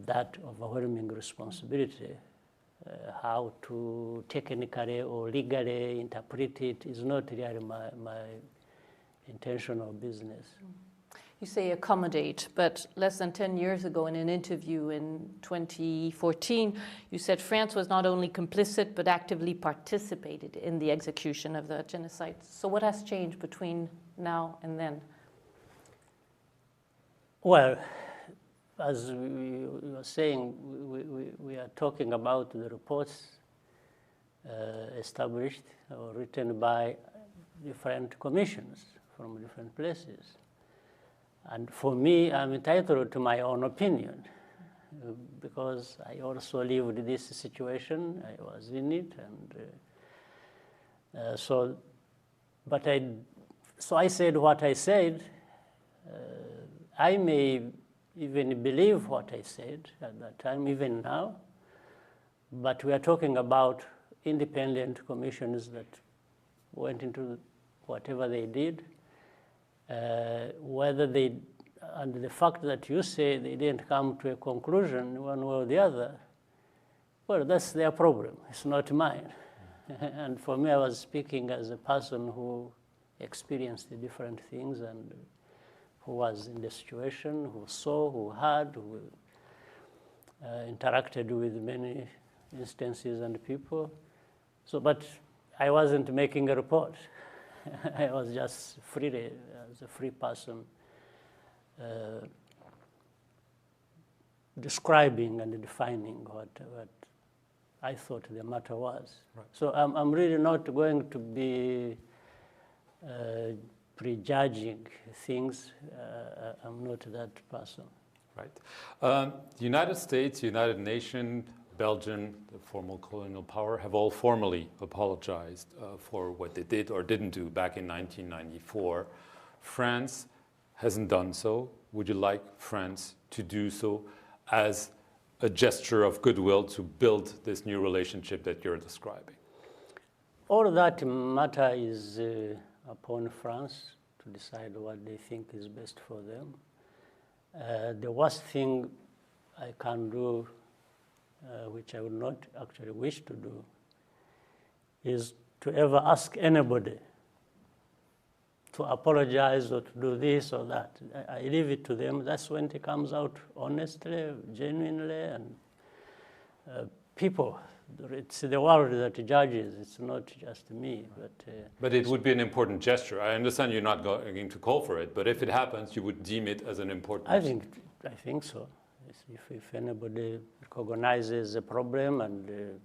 that overwhelming responsibility. How to technically or legally interpret it is not really my intention or business. You say accommodate, but less than 10 years ago in an interview in 2014, you said France was not only complicit but actively participated in the execution of the genocide. So what has changed between now and then? Well, as we were saying, we are talking about the reports established or written by different commissions from different places. And for me, I'm entitled to my own opinion because I also lived this situation. I was in it, and so I said what I said. I may even believe what I said at that time, even now, but we are talking about independent commissions that went into whatever they did. Whether they, and the fact that you say they didn't come to a conclusion one way or the other, well, that's their problem. It's not mine. And for me, I was speaking as a person who experienced the different things and who was in the situation, who saw, who heard, who interacted with many instances and people. So, but I wasn't making a report. I was just freely, as a free person, describing and defining what I thought the matter was. Right. So I'm really not going to be prejudging things. I'm not that person. Right. The United States, United Nations, Belgium, the former colonial power, have all formally apologized for what they did or didn't do back in 1994. France hasn't done so. Would you like France to do so as a gesture of goodwill to build this new relationship that you're describing? All that matter is upon France to decide what they think is best for them. The worst thing I can do, which I would not actually wish to do, is to ever ask anybody to apologize or to do this or that. I leave it to them. That's when it comes out honestly, genuinely, and people. It's the world that judges. It's not just me. But it would be an important gesture. I understand you're not going to call for it, but if it happens, you would deem it as an important. I think so. If anybody recognizes a problem and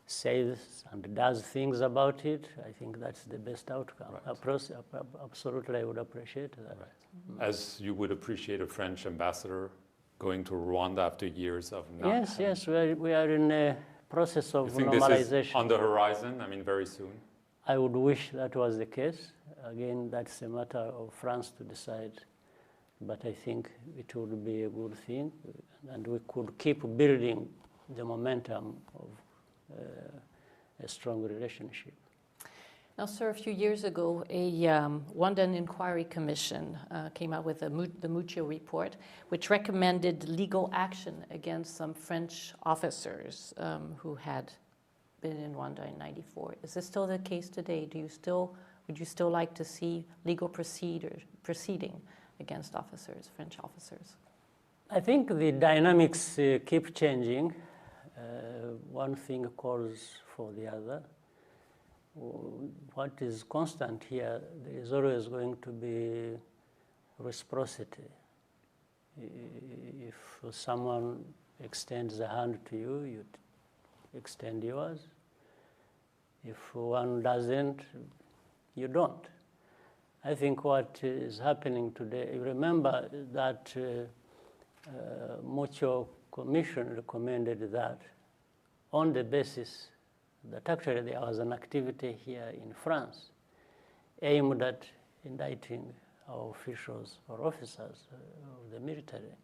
says and does things about it, I think that's the best outcome. Right. Absolutely, I would appreciate that. Right. As you would appreciate a French ambassador going to Rwanda after years of not Yes, yes, we are in a process of normalization. This is on the horizon, I mean, very soon? I would wish that was the case. Again, that's a matter of France to decide. But I think it would be a good thing, and we could keep building the momentum of a strong relationship. Now, sir, a few years ago, a Rwandan Inquiry Commission came out with the Muccio report, which recommended legal action against some French officers who had been in Rwanda in '94. Is this still the case today? Would you still like to see legal proceeding against officers, French officers? I think the dynamics keep changing. One thing calls for the other. What is constant here, there is always going to be reciprocity. If someone extends a hand to you, you extend yours. If one doesn't, you don't. I think what is happening today, remember that Muccio Commission recommended that on the basis that actually there was an activity here in France aimed at indicting our officials or officers of the military.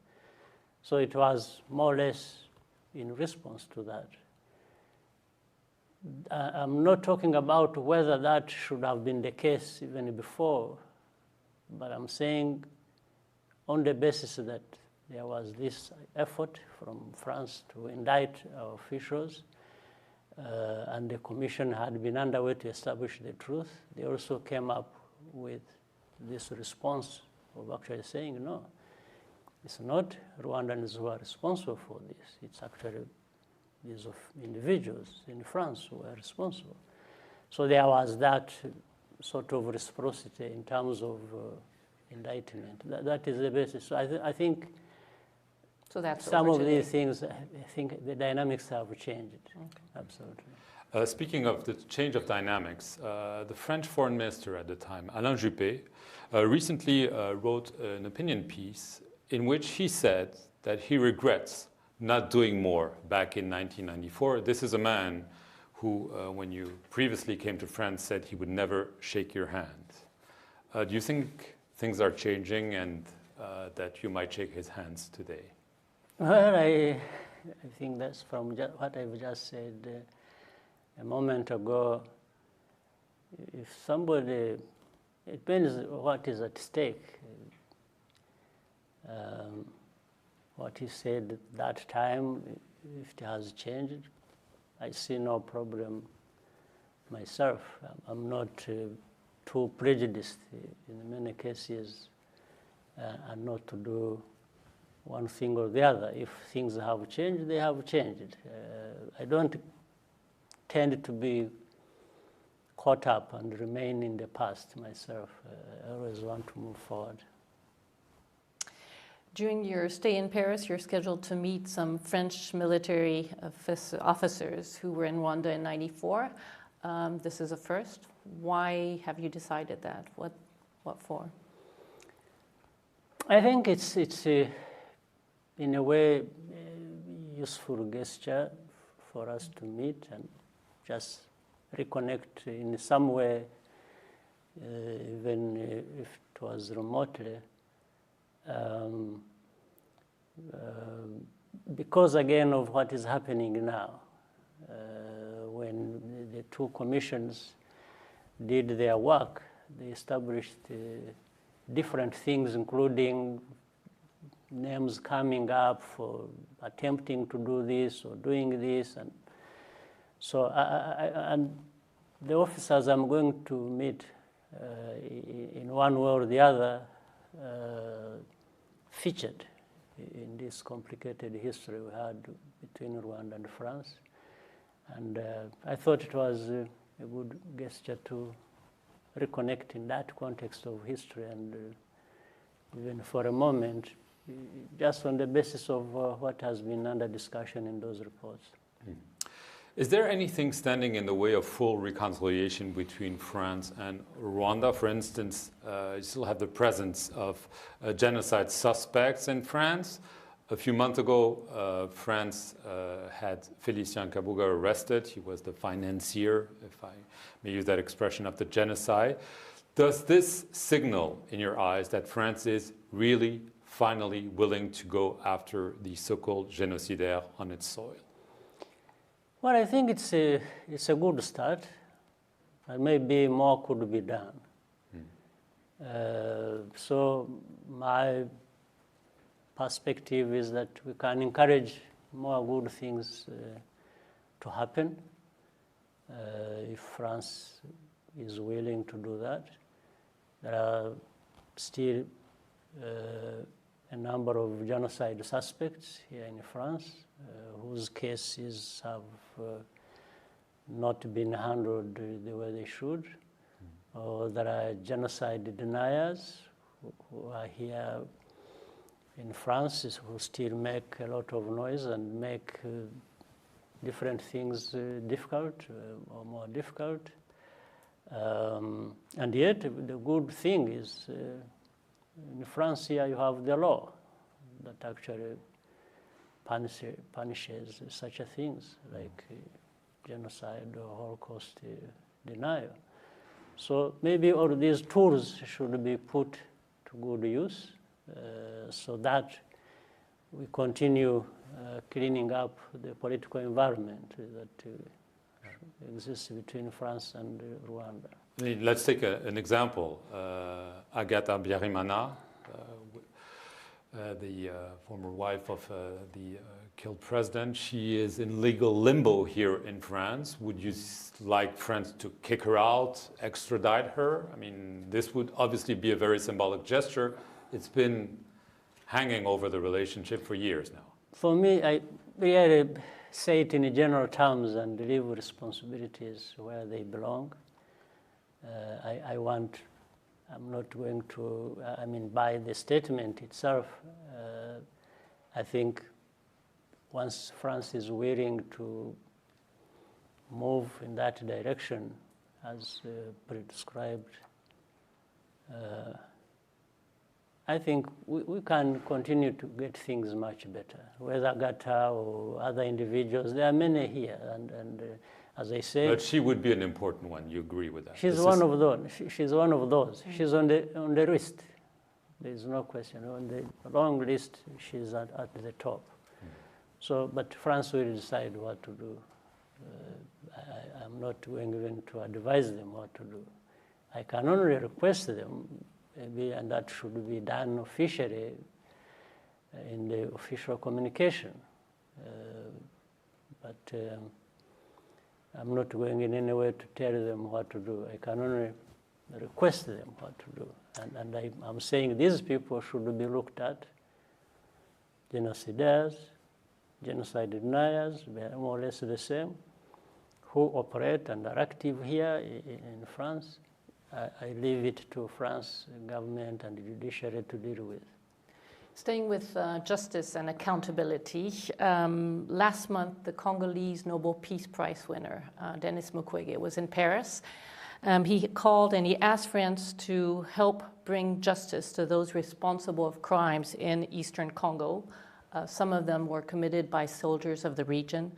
So it was more or less in response to that. I'm not talking about whether that should have been the case even before, but I'm saying on the basis that there was this effort from France to indict our officials, and the commission had been underway to establish the truth. They also came up with this response of actually saying, no, it's not Rwandans who are responsible for this. It's actually these individuals in France who are responsible. So there was that sort of reciprocity in terms of indictment. That is the basis. So I think so that's some of these things, I think the dynamics have changed. Okay. Absolutely. Speaking of the change of dynamics, the French foreign minister at the time, Alain Juppé, recently wrote an opinion piece in which he said that he regrets not doing more back in 1994. This is a man who, when you previously came to France, said he would never shake your hand. Do you think things are changing and that you might shake his hands today? Well, I think that's from what I've just said a moment ago. If somebody, it depends what is at stake. What he said at that time, if it has changed, I see no problem myself. I'm not too prejudiced in many cases and not to do one thing or the other. If things have changed, they have changed. I don't tend to be caught up and remain in the past myself. I always want to move forward. During your stay in Paris, you're scheduled to meet some French military officers who were in Rwanda in '94. This is a first. Why have you decided that? What for? I think it's in a way useful gesture for us to meet and just reconnect in some way, even if it was remotely. Because again of what is happening now, when the two commissions did their work, they established different things, including names coming up for attempting to do this or doing this, and so and the officers I'm going to meet in one way or the other featured in this complicated history we had between Rwanda and France. And I thought it was a good gesture to reconnect in that context of history and even for a moment, just on the basis of what has been under discussion in those reports. Mm. Is there anything standing in the way of full reconciliation between France and Rwanda? For instance, you still have the presence of genocide suspects in France. A few months ago, France had Félicien Kabuga arrested. He was the financier, if I may use that expression, of the genocide. Does this signal in your eyes that France is really finally willing to go after the so-called génocidaires on its soil? Well, I think it's a good start, but maybe more could be done. So my perspective is that we can encourage more good things to happen if France is willing to do that. There are still a number of genocide suspects here in France whose cases have not been handled the way they should. There are genocide deniers who are here in France who still make a lot of noise and make different things difficult or more difficult. And yet, the good thing is in France here you have the law that actually punishes such a things like genocide or Holocaust denial. So maybe all these tools should be put to good use so that we continue cleaning up the political environment that exists between France and Rwanda. Let's take an example. Agatha Biarimana the former wife of the killed president. She is in legal limbo here in France. Would you like France to kick her out, extradite her? I mean, this would obviously be a very symbolic gesture. It's been hanging over the relationship for years now. For me, I really say it in general terms and leave responsibilities where they belong. I'm not going to, by the statement itself, I think once France is willing to move in that direction as prescribed, I think we can continue to get things much better. Whether Gata or other individuals, there are many here, and as I say. But she would be an important one. You agree with that? She's one of those. She's one of those. She's on the list. There is no question. On the long list, she's at the top. So, but France will decide what to do. I'm not going even to advise them what to do. I can only request them, maybe, and that should be done officially in the official communication. But I'm not going in any way to tell them what to do. I can only request them what to do. And I'm saying these people should be looked at. Genocidaires, genocide deniers, they are more or less the same, who operate and are active here in France. I leave it to France government and judiciary to deal with. Staying with justice and accountability, last month the Congolese Nobel Peace Prize winner, Denis Mukwege, was in Paris. He called and he asked France to help bring justice to those responsible of crimes in Eastern Congo. Some of them were committed by soldiers of the region,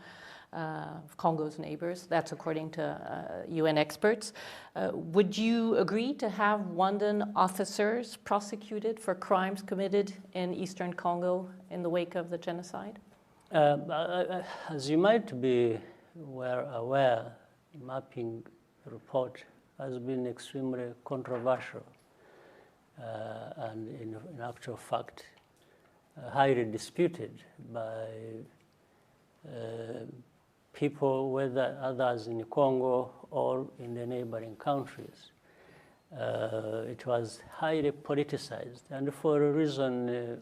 of Congo's neighbors. That's according to UN experts. Would you agree to have Rwandan officers prosecuted for crimes committed in Eastern Congo in the wake of the genocide? As you might be aware, the mapping report has been extremely controversial and in actual fact highly disputed by people, whether others in Congo or in the neighboring countries. It was highly politicized, and for a reason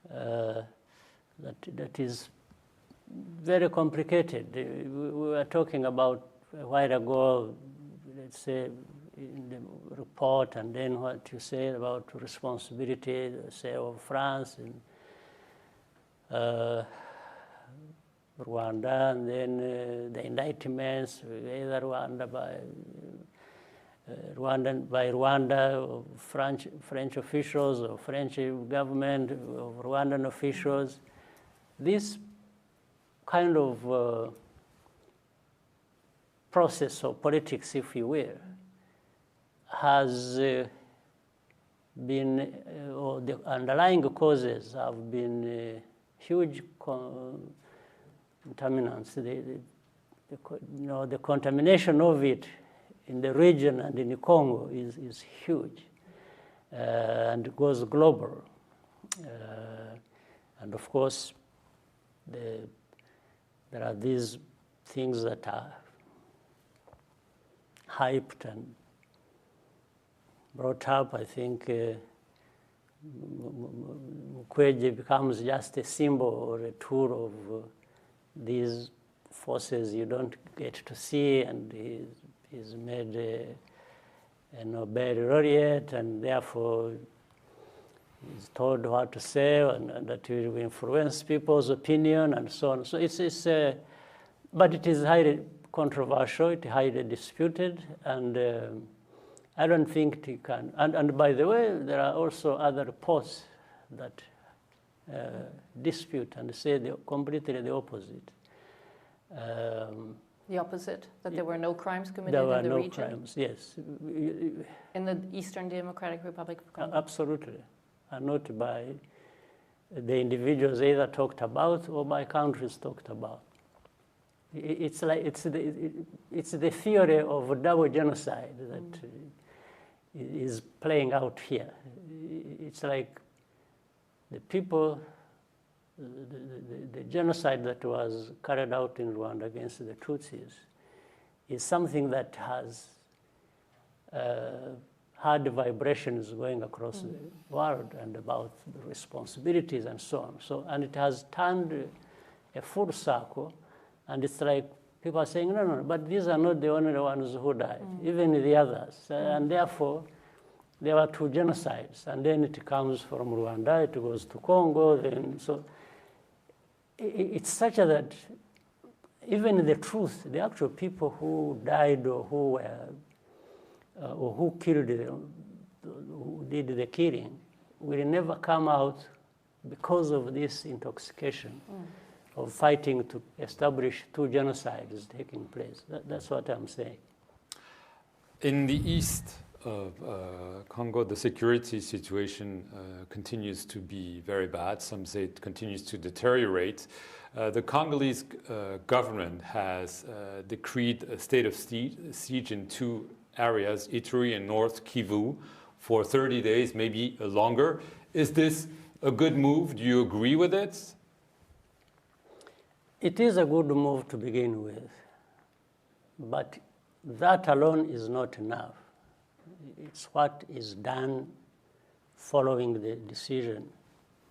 that is very complicated. We were talking about a while ago, let's say, in the report, and then what you say about responsibility, say, of France and Rwanda, and then the indictments, either Rwanda by Rwanda, or French officials, or French government, or Rwandan officials. This kind of process of politics, if you will, has been, or the underlying causes have been huge contaminants. The contamination of it in the region and in the Congo is huge and goes global. And of course, there are these things that are hyped and brought up. I think Mukwege becomes just a symbol or a tool of these forces you don't get to see, and he's made a Nobel laureate, and therefore he's told what to say, and that will influence people's opinion and so on. So but it is highly controversial, it's highly disputed, and I don't think it can. And by the way, there are also other reports that dispute and say completely the opposite. The opposite? That there were no crimes committed in the region? There were no crimes, yes. In the Eastern Democratic Republic of Congo? Absolutely. And not by the individuals either talked about or by countries talked about. It's like it's the theory of double genocide that is playing out here. It's like the people, the genocide that was carried out in Rwanda against the Tutsis is something that has had vibrations going across the world and about the responsibilities and so on. So, and it has turned a full circle, and it's like people are saying, no, no, but these are not the only ones who died, even the others. And therefore, there were two genocides, and then it comes from Rwanda, it goes to Congo, then so it's such that even the truth, the actual people who died or who were, or who killed, who did the killing, will never come out because of this intoxication of fighting to establish two genocides taking place. That's what I'm saying. In the east of Congo, the security situation continues to be very bad. Some say it continues to deteriorate. The Congolese government has decreed a state of siege in two areas, Ituri and North Kivu, for 30 days, maybe longer. Is this a good move? Do you agree with it? It is a good move to begin with, but that alone is not enough. It's what is done following the decision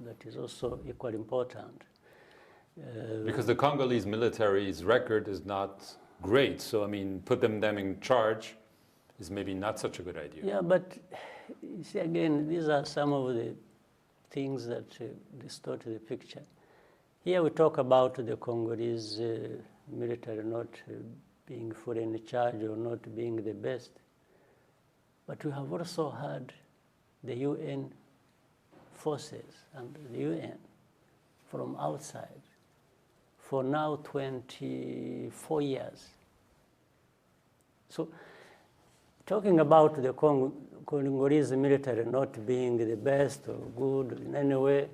that is also equally important. Because the Congolese military's record is not great, so I mean, put them in charge is maybe not such a good idea. Yeah, but you see, again, these are some of the things that distort the picture. Here we talk about the Congolese military not being fully in charge or not being the best. But we have also had the UN forces and the UN from outside for now 24 years. So talking about the Congolese military not being the best or good in any way,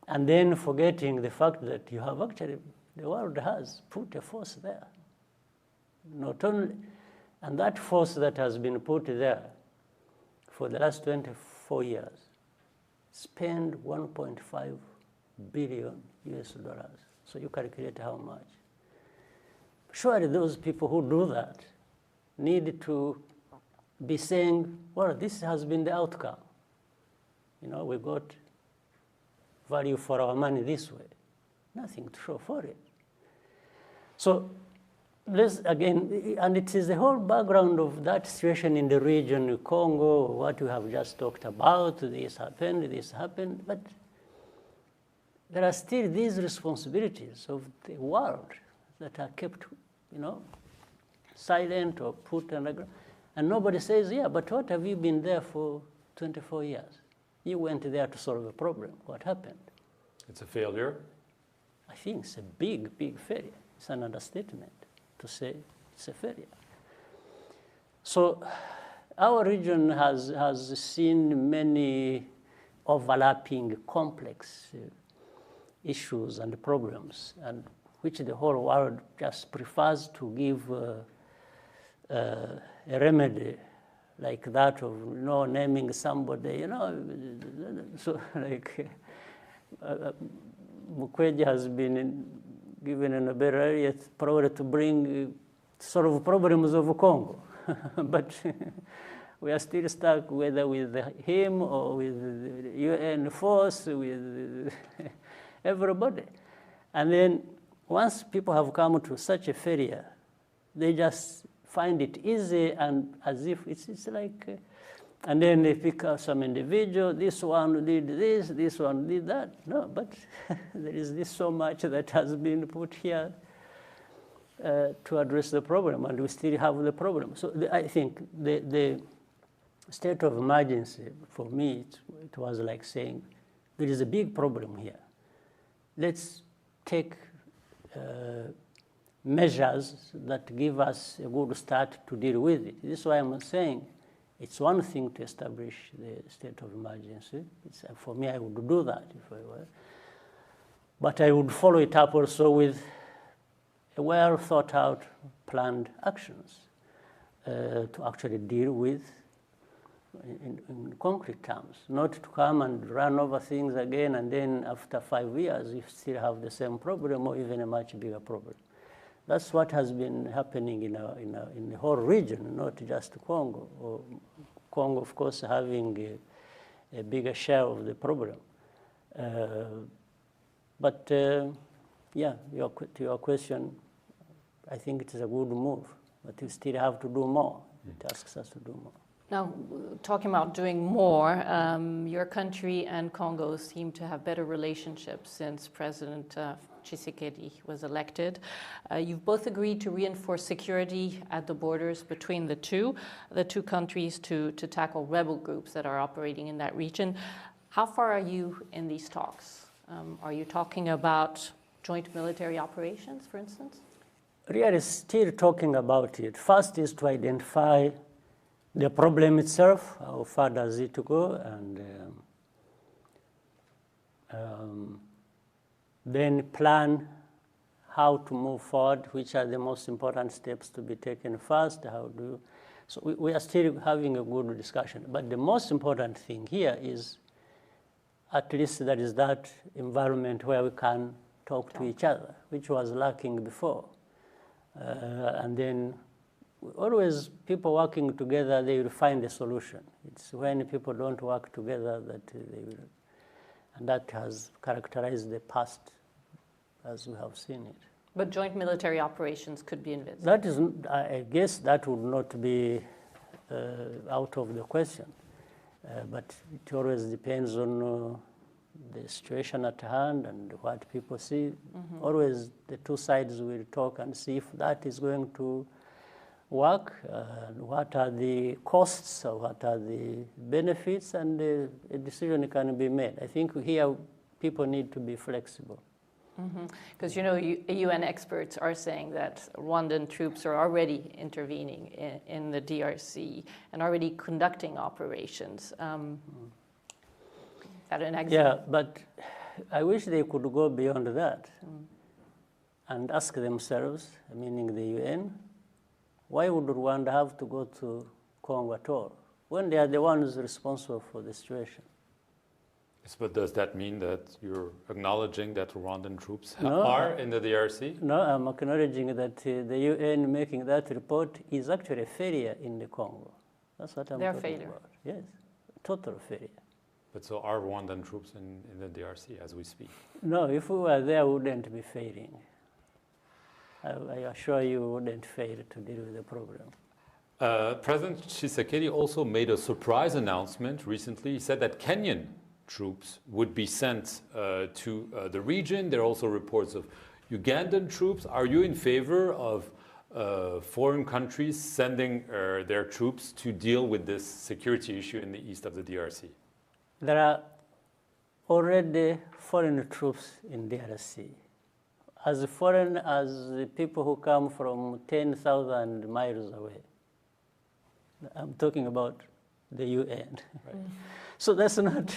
and then forgetting the fact that you have actually, the world has put a force there. Not only, and that force that has been put there for the last 24 years spend 1.5 billion US dollars. So you calculate how much. Surely those people who do that need to be saying, well, this has been the outcome. You know, we got value for our money this way. Nothing to show for it. So let's again, and it is the whole background of that situation in the region, Congo, what we have just talked about, this happened, but there are still these responsibilities of the world that are kept, you know, silent or put underground. And nobody says, yeah, but what have you been there for 24 years? You went there to solve a problem. What happened? It's a failure? I think it's a big, big failure. It's an understatement to say it's a failure. So our region has seen many overlapping complex issues and problems, and which the whole world just prefers to give a remedy like that of, you know, naming somebody, you know. So like Mukwege has been given a Nobel laureate probably to bring solve problems of Congo, but we are still stuck whether with him or with the UN force, with everybody. And then once people have come to such a failure, they just find it easy and as if it's like, and then they pick up some individual, this one did this one did that. No, but there is this so much that has been put here to address the problem, and we still have the problem. So I think the state of emergency, for me, it was like saying, there is a big problem here. Let's take measures that give us a good start to deal with it. This is why I'm saying it's one thing to establish the state of emergency. For me, I would do that if I were. But I would follow it up also with a well thought out, planned actions to actually deal with in concrete terms, not to come and run over things again, and then after 5 years, you still have the same problem or even a much bigger problem. That's what has been happening in the whole region, not just Congo. Congo, of course, having a bigger share of the problem. But yeah, to your question, I think it is a good move, but you still have to do more. It asks us to do more. Now, talking about doing more, your country and Congo seem to have better relationships since President Tshisekedi was elected. You've both agreed to reinforce security at the borders between the two countries to tackle rebel groups that are operating in that region. How far are you in these talks? Are you talking about joint military operations, for instance? We are still talking about it. First is to identify the problem itself, how far does it go, and then plan how to move forward, which are the most important steps to be taken first. So we are still having a good discussion. But the most important thing here is at least there is that environment where we can talk to each other, which was lacking before. And then always people working together, they will find a solution. It's when people don't work together that they will, and that has characterized the past as we have seen it. But joint military operations could be envisaged. That is, I guess that would not be out of the question. But it always depends on the situation at hand and what people see. Mm-hmm. Always the two sides will talk and see if that is going to work, what are the costs, or what are the benefits, and a decision can be made. I think here people need to be flexible. Because, UN experts are saying that Rwandan troops are already intervening in the DRC and already conducting operations. Is that an example? Yeah, but I wish they could go beyond that and ask themselves, meaning the UN, why would Rwanda have to go to Congo at all when they are the ones responsible for the situation? Yes, but does that mean that you're acknowledging that Rwandan troops are in the DRC? No, I'm acknowledging that the UN making that report is actually a failure in the Congo. That's what I'm talking about. Yes, total failure. But so are Rwandan troops in the DRC as we speak? No, if we were there, we wouldn't be failing. I assure you we wouldn't fail to deal with the problem. President Tshisekedi also made a surprise announcement recently. He said that Kenyan troops would be sent to the region. There are also reports of Ugandan troops. Are you in favor of foreign countries sending their troops to deal with this security issue in the east of the DRC? There are already foreign troops in DRC. As foreign as the people who come from 10,000 miles away. I'm talking about the UN. Right. So that's not...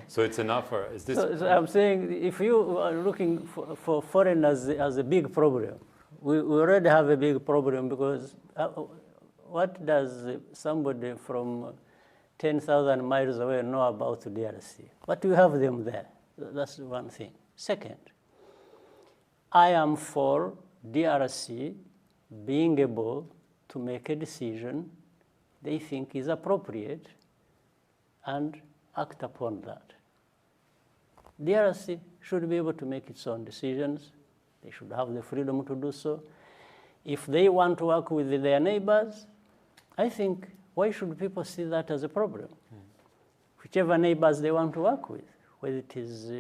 So it's enough, or is this... So I'm saying if you are looking for foreigners as a big problem, we already have a big problem because what does somebody from 10,000 miles away know about the DRC? But we have them there. That's one thing. Second, I am for DRC being able to make a decision they think is appropriate and act upon that. DRC should be able to make its own decisions. They should have the freedom to do so. If they want to work with their neighbors, I think, why should people see that as a problem? Whichever neighbors they want to work with, whether it is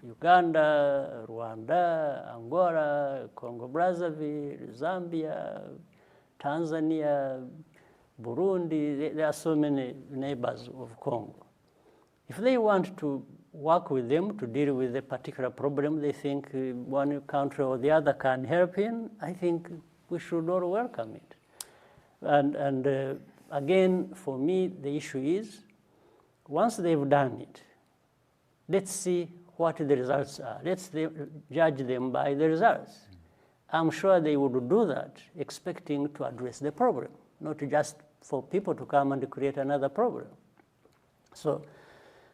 Uganda, Rwanda, Angola, Congo-Brazzaville, Zambia, Tanzania, Burundi, there are so many neighbors of Congo. If they want to work with them to deal with a particular problem they think one country or the other can help in, I think we should all welcome it. And again, for me, the issue is, once they've done it, let's see what the results are. Let's judge them by the results. I'm sure they would do that, expecting to address the problem, not just for people to come and create another problem. So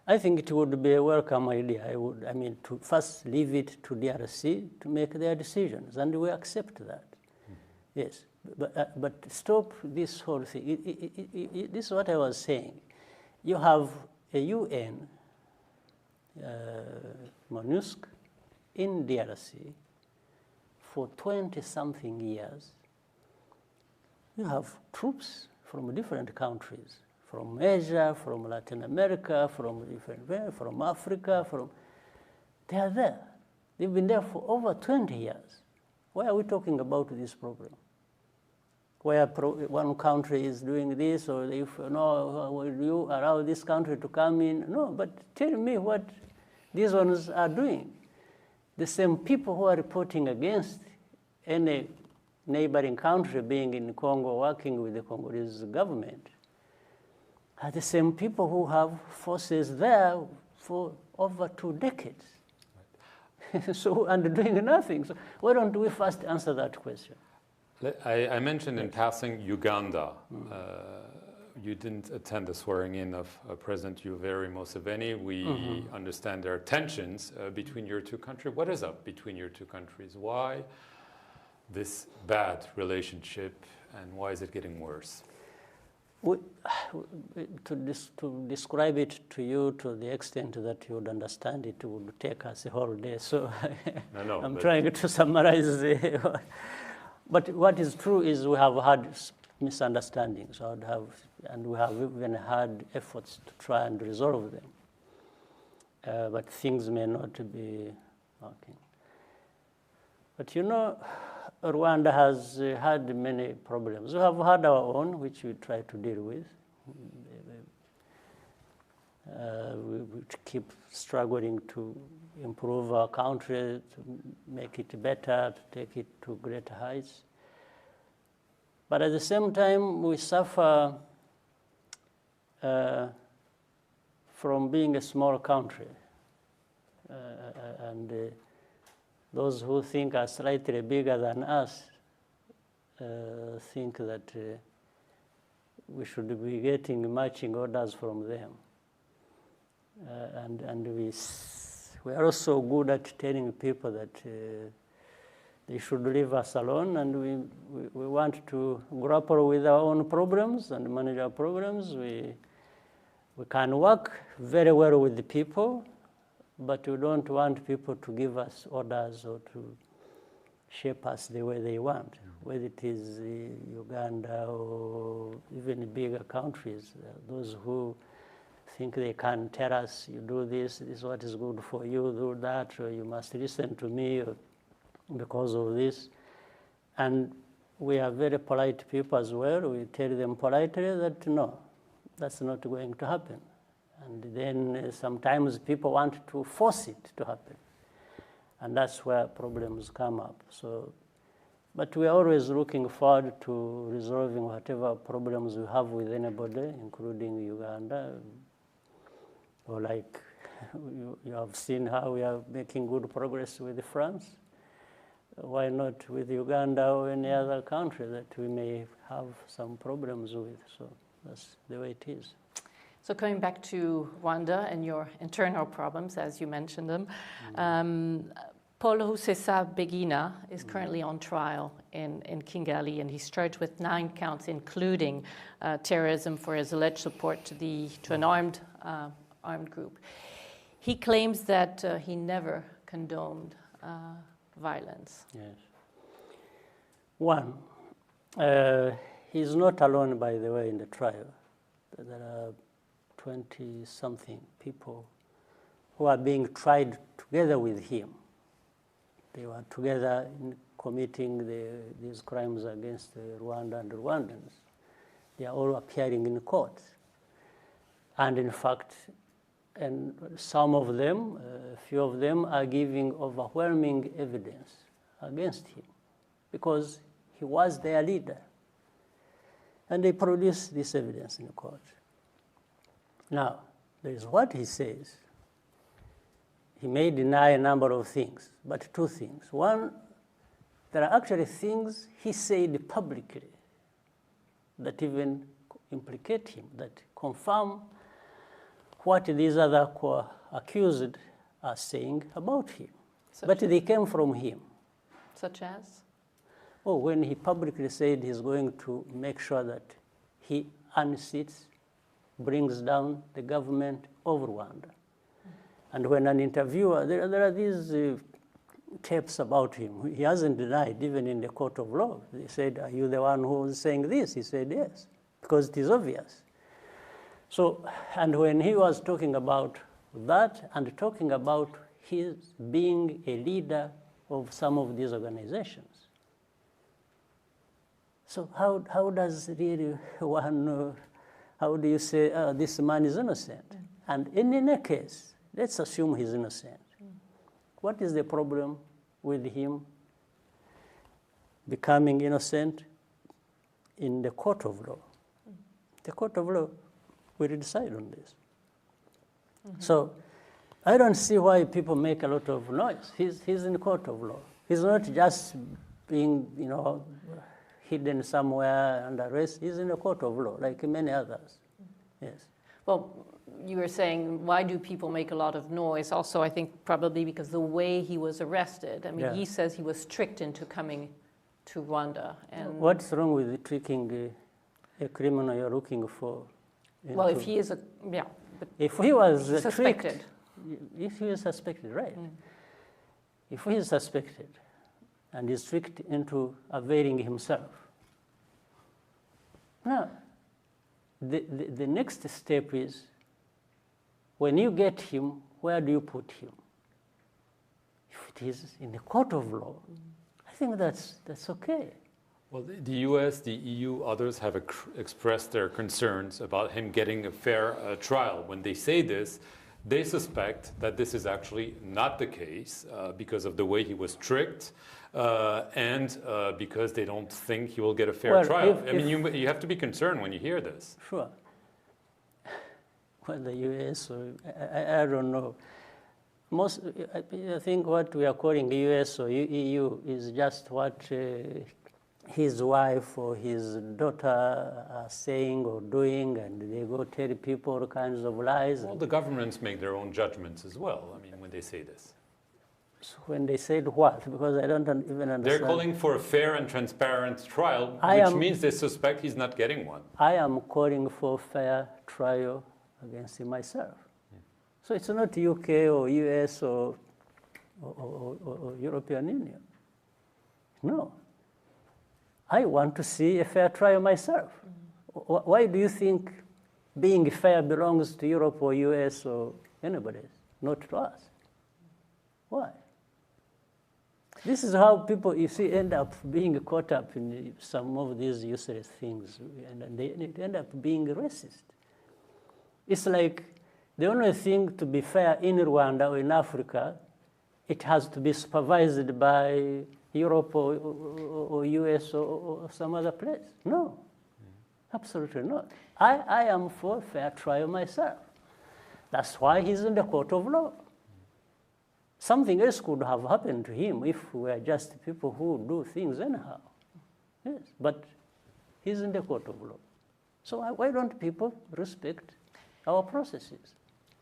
I think it would be a welcome idea. I mean, to first leave it to DRC to make their decisions, and we accept that. Yes, but stop this whole thing. This is what I was saying. You have a UN MONUSC in DRC for 20-something years. You have troops from different countries, from Asia, from Latin America, from Africa, they are there. They've been there for over 20 years. Why are we talking about this problem? Where one country is doing this, or if no, will you allow this country to come in? No, but tell me what these ones are doing. The same people who are reporting against any neighboring country being in Congo, working with the Congolese government, are the same people who have forces there for over 2 decades. Right. So, and doing nothing. So why don't we first answer that question? I mentioned in passing Uganda. You didn't attend the swearing-in of President Yoweri Museveni. We understand there are tensions between your two countries. What is up between your two countries? Why this bad relationship, and why is it getting worse? To describe it to you to the extent that you would understand it would take us a whole day. So I'm trying to summarize. But what is true is we have had misunderstandings, and we have even had efforts to try and resolve them. But things may not be working. But you know, Rwanda has had many problems. We have had our own, which we try to deal with. We keep struggling to improve our country, to make it better, to take it to greater heights. But at the same time, we suffer from being a small country. And those who think are slightly bigger than us think that we should be getting marching orders from them. And we are also good at telling people that they should leave us alone, and we want to grapple with our own problems and manage our problems. We can work very well with the people, but we don't want people to give us orders or to shape us the way they want, whether it is Uganda or even bigger countries. Those who think they can tell us, you do this, this is what is good for you, do that, or you must listen to me because of this. And we are very polite people as well. We tell them politely that no, that's not going to happen. And then sometimes people want to force it to happen. And that's where problems come up. So, but we are always looking forward to resolving whatever problems we have with anybody, including Uganda. Or like you have seen how we are making good progress with France. Why not with Uganda or any other country that we may have some problems with? So that's the way it is. So coming back to Rwanda and your internal problems, as you mentioned them, Paul Rusesabagina is currently on trial in Kigali, and he's charged with 9 counts, including terrorism for his alleged support to an armed group. He claims that he never condoned violence. Yes. One, he's not alone, by the way, in the trial. There are 20-something people who are being tried together with him. They were together in committing these crimes against Rwanda and Rwandans. They are all appearing in court. And in fact, and some of them, a few of them, are giving overwhelming evidence against him because he was their leader. And they produced this evidence in court. Now, there is what he says. He may deny a number of things, but 2 things. One, there are actually things he said publicly that even implicate him, that confirm what these other accused are saying about him. But they came from him. Such as? Oh, when he publicly said he's going to make sure that he unseats, brings down the government of Rwanda. And when an interviewer, there are these tapes about him. He hasn't denied, even in the court of law. They said, are you the one who is saying this? He said, yes, because it is obvious. So, and when he was talking about that and talking about his being a leader of some of these organizations. So how does really one, how do you say, this man is innocent? And in any case, let's assume he's innocent. What is the problem with him becoming innocent in the court of law? The court of law will decide on this. So I don't see why people make a lot of noise. He's in the court of law. He's not just being, hidden somewhere under arrest. He's in the court of law, like many others. Yes. Well, you were saying, why do people make a lot of noise? Also, I think probably because the way he was arrested. I mean, he says he was tricked into coming to Rwanda. And what's wrong with tricking a criminal you're looking for? Well, if he is if he was suspected. Tricked, if he is suspected, right. If he is suspected and is tricked into availing himself. Now, the next step is, when you get him, where do you put him? If it is in the court of law, I think that's okay. Well, the US, the EU, others have expressed their concerns about him getting a fair trial. When they say this, they suspect that this is actually not the case because of the way he was tricked and because they don't think he will get a fair trial. I mean, you have to be concerned when you hear this. Sure. Well, the US, I don't know. I think what we are calling the US or EU is just what his wife or his daughter are saying or doing, and they go tell people all kinds of lies. Well, the governments make their own judgments as well, I mean, when they say this. So when they said what? Because I don't even understand. They're calling for a fair and transparent trial, which means they suspect he's not getting one. I am calling for fair trial against him myself. So it's not UK or US or European Union. No. I want to see a fair trial myself. Why do you think being fair belongs to Europe or US or anybody else, not to us? Why? This is how people, you see, end up being caught up in some of these useless things, and they end up being racist. It's like the only thing to be fair in Rwanda or in Africa, it has to be supervised by Europe or US or some other place. No, absolutely not. I am for fair trial myself. That's why he's in the court of law. Something else could have happened to him if we were just people who do things anyhow. Yes, but he's in the court of law. So why don't people respect our processes?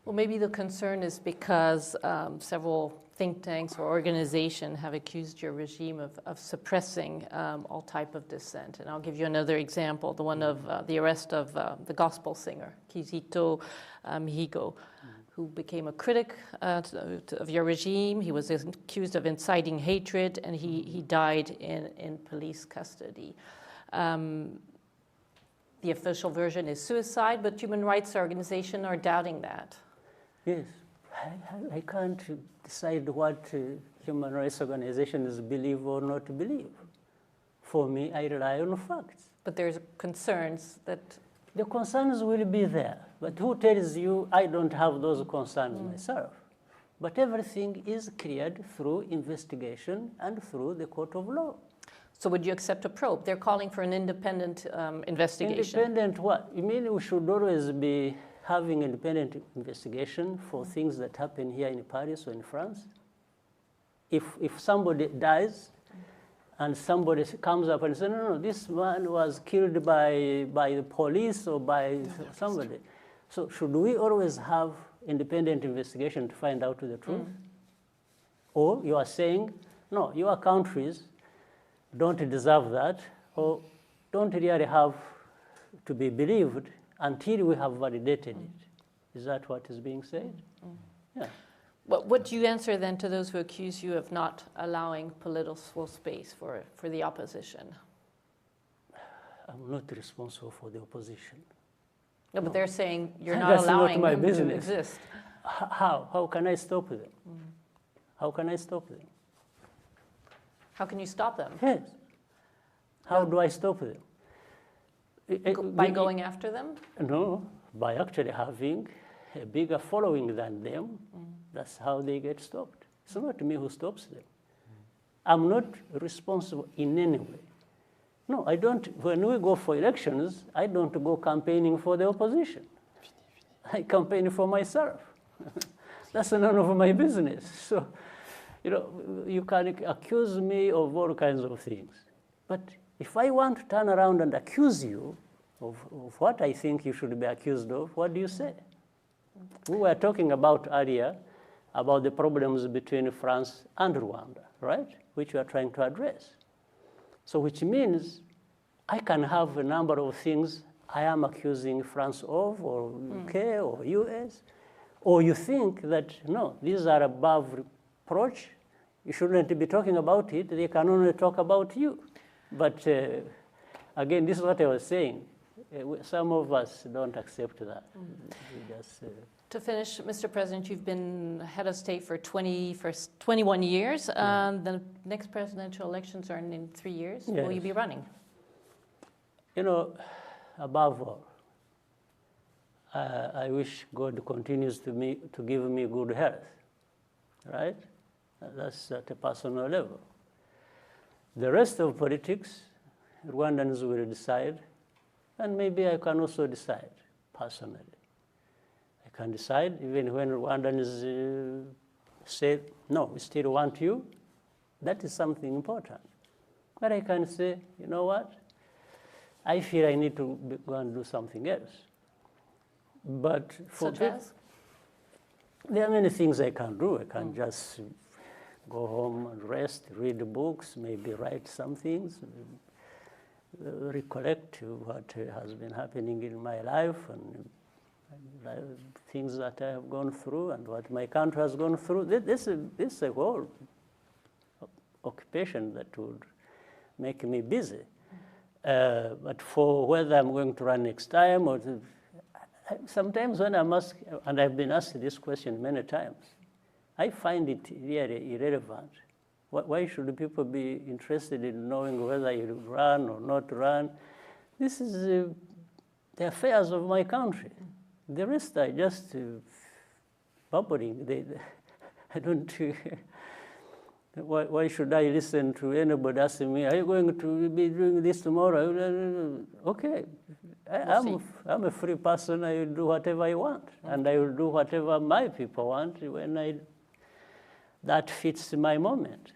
Well, maybe the concern is because several think tanks or organizations have accused your regime of suppressing all type of dissent. And I'll give you another example, the one of the arrest of the gospel singer, Kizito Mihigo, who became a critic of your regime. He was accused of inciting hatred, and he died in police custody. The official version is suicide, but human rights organizations are doubting that. Yes, I can't decide what human rights organizations believe or not believe. For me, I rely on facts. But there's concerns that... The concerns will be there, but who tells you I don't have those concerns myself? But everything is cleared through investigation and through the court of law. So would you accept a probe? They're calling for an independent investigation. Independent what? You mean we should always be having independent investigation for things that happen here in Paris or in France? If somebody dies and somebody comes up and says, no, this man was killed by the police or by somebody, So should we always have independent investigation to find out the truth? Or you are saying, no, your countries don't deserve that, or don't really have to be believed until we have validated it. Is that what is being said? Yeah. What do you answer then to those who accuse you of not allowing political space for the opposition? I'm not responsible for the opposition. No, but they're saying you're not That's allowing not my them business. to exist. How? How can I stop them? How can I stop them? How can you stop them? Yes. How do I stop them? By going after them? No, by actually having a bigger following than them. That's how they get stopped. It's not me who stops them. I'm not responsible in any way. No, I don't. When we go for elections, I don't go campaigning for the opposition. I campaign for myself. That's none of my business. So, you can accuse me of all kinds of things. But if I want to turn around and accuse you of what I think you should be accused of, what do you say? We were talking about earlier about the problems between France and Rwanda, right? Which we are trying to address. So which means I can have a number of things I am accusing France of, or UK, or US, or you think that, no, these are above reproach, you shouldn't be talking about it, they can only talk about you. But again, this is what I was saying. Some of us don't accept that. We just, To finish, Mr. President, you've been head of state for 21 years. The next presidential elections are in 3 years. Yes. Will you be running? Above all, I wish God continues to give me good health, right? That's at a personal level. The rest of politics, Rwandans will decide, and maybe I can also decide personally. I can decide even when Rwandans say, no, we still want you, that is something important. But I can say, you know what? I feel I need to go and do something else. But for Such as? there are many things I can do. I can just go home and rest, read books, maybe write some things, recollect what has been happening in my life and things that I have gone through and what my country has gone through. This is a whole occupation that would make me busy. But for whether I'm going to run next time, or sometimes when I'm asked, and I've been asked this question many times, I find it really irrelevant. Why should people be interested in knowing whether you run or not run? This is the affairs of my country. The rest are just bubbling. I don't. Why should I listen to anybody asking me, are you going to be doing this tomorrow? Okay, I'm a free person. I will do whatever I want, and I will do whatever my people want when that fits my moment.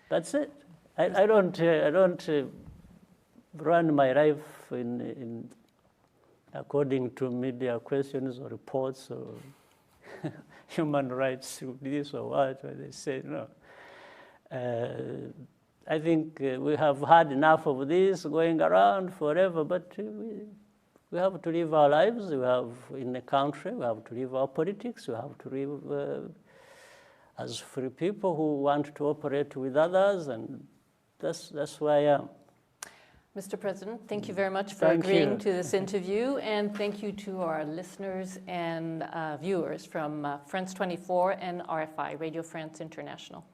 That's it. I don't run my life in according to media questions or reports or human rights, this or what. They say no. I think we have had enough of this going around forever, but we have to live our lives. We have in the country, we have to live our politics. We have to live as free people who want to operate with others, and that's where I am. Mr. President, thank you very much for agreeing to this interview, and thank you to our listeners and viewers from France 24 and RFI, Radio France International.